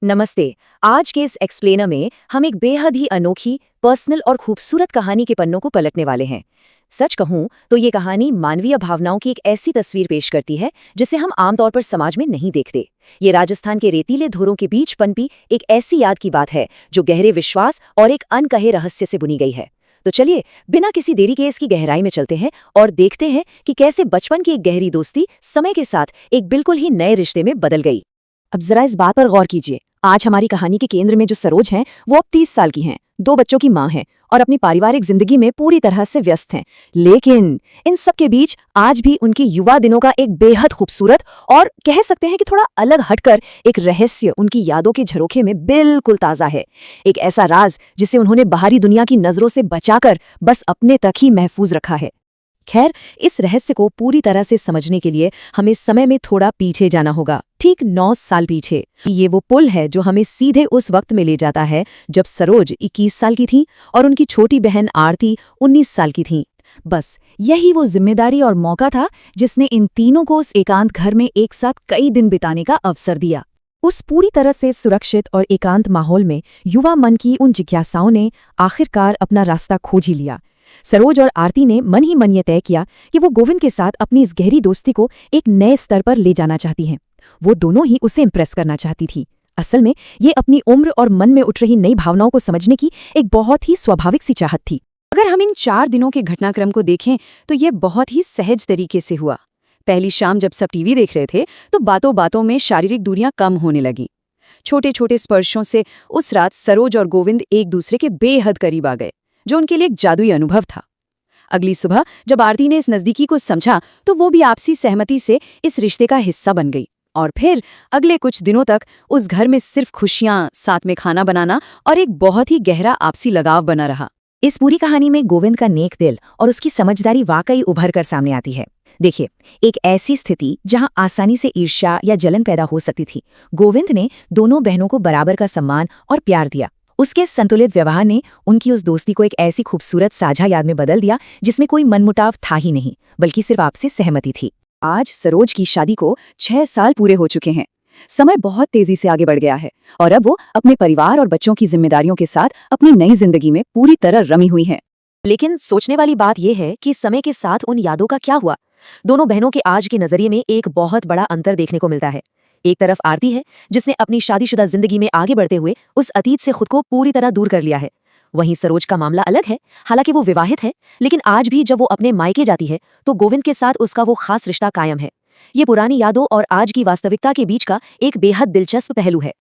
नमस्ते। आज के इस एक्सप्लेनर में हम एक बेहद ही अनोखी, पर्सनल और खूबसूरत कहानी के पन्नों को पलटने वाले हैं। सच कहूं तो ये कहानी मानवीय भावनाओं की एक ऐसी तस्वीर पेश करती है जिसे हम आमतौर पर समाज में नहीं देखते। ये राजस्थान के रेतीले धोरों के बीच पनपी एक ऐसी याद की बात है जो गहरे विश्वास और एक अनकहे रहस्य से बुनी गई है। तो चलिए, बिना किसी देरी के इसकी गहराई में चलते हैं और देखते हैं कि कैसे बचपन की एक गहरी दोस्ती समय के साथ एक बिल्कुल ही नए रिश्ते में बदल गई। अब जरा इस बात पर गौर कीजिए। आज हमारी कहानी के केंद्र में जो सरोज हैं, वो अब 30 साल की हैं, 2 बच्चों की मां हैं और अपनी पारिवारिक जिंदगी में पूरी तरह से व्यस्त हैं। लेकिन इन सब के बीच आज भी उनकी युवा दिनों का एक बेहद खूबसूरत और कह सकते हैं कि थोड़ा अलग हटकर एक रहस्य उनकी यादों के झरोखे में बिल्कुल ताजा है। एक ऐसा राज जिसे उन्होंने बाहरी दुनिया की नजरों से बचाकर बस अपने तक ही महफूज रखा है। खैर, इस रहस्य को पूरी तरह से समझने के लिए हमें समय में थोड़ा पीछे जाना होगा, ठीक 9 साल पीछे। ये वो पुल है जो हमें सीधे उस वक्त में ले जाता है जब सरोज 21 साल की थी और उनकी छोटी बहन आरती 19 साल की थी। बस यही वो जिम्मेदारी और मौका था जिसने इन तीनों को उस एकांत घर में एक साथ कई दिन बिताने का अवसर दिया। उस पूरी तरह से सुरक्षित और एकांत माहौल में युवा मन की उन जिज्ञासाओं ने आखिरकार अपना रास्ता खोज ही लिया। सरोज और आरती ने मन ही मन ये तय किया कि वो गोविंद के साथ अपनी इस गहरी दोस्ती को एक नए स्तर पर ले जाना चाहती हैं। वो दोनों ही उसे इम्प्रेस करना चाहती थी। असल में ये अपनी उम्र और मन में उठ रही नई भावनाओं को समझने की एक बहुत ही स्वाभाविक सी चाहत थी। अगर हम इन 4 दिनों के घटनाक्रम को देखें तो ये बहुत ही सहज तरीके से हुआ। पहली शाम जब सब टीवी देख रहे थे तो बातों बातों में शारीरिक दूरियां कम होने लगीं। छोटे छोटे स्पर्शों से उस रात सरोज और गोविंद एक दूसरे के बेहद करीब आ गए, जो उनके लिए एक जादुई अनुभव था। अगली सुबह जब आरती ने इस नजदीकी को समझा तो वो भी आपसी सहमति से इस रिश्ते का हिस्सा बन गई। और फिर अगले कुछ दिनों तक उस घर में सिर्फ खुशियां, साथ में खाना बनाना और एक बहुत ही गहरा आपसी लगाव बना रहा। इस पूरी कहानी में गोविंद का नेक दिल और उसकी समझदारी वाकई उभर कर सामने आती है। देखिए, एक ऐसी स्थिति जहां आसानी से ईर्ष्या या जलन पैदा हो सकती थी, गोविंद ने दोनों बहनों को बराबर का सम्मान और प्यार दिया। उसके संतुलित व्यवहार ने उनकी उस दोस्ती को एक ऐसी खूबसूरत साझा याद में बदल दिया जिसमें कोई मनमुटाव था ही नहीं, बल्कि सिर्फ आपसी सहमति थी। आज सरोज की शादी को 6 साल पूरे हो चुके हैं। समय बहुत तेजी से आगे बढ़ गया है और अब वो अपने परिवार और बच्चों की जिम्मेदारियों के साथ अपनी नई जिंदगी में पूरी तरह रमी हुई हैं। लेकिन सोचने वाली बात यह है कि समय के साथ उन यादों का क्या हुआ। दोनों बहनों के आज के नजरिए में एक बहुत बड़ा अंतर देखने को मिलता है। एक तरफ आरती है जिसने अपनी शादीशुदा जिंदगी में आगे बढ़ते हुए उस अतीत से खुद को पूरी तरह दूर कर लिया है। वहीं सरोज का मामला अलग है। हालांकि वो विवाहित है, लेकिन आज भी जब वो अपने मायके जाती है तो गोविंद के साथ उसका वो खास रिश्ता कायम है। ये पुरानी यादों और आज की वास्तविकता के बीच का एक बेहद दिलचस्प पहलू है।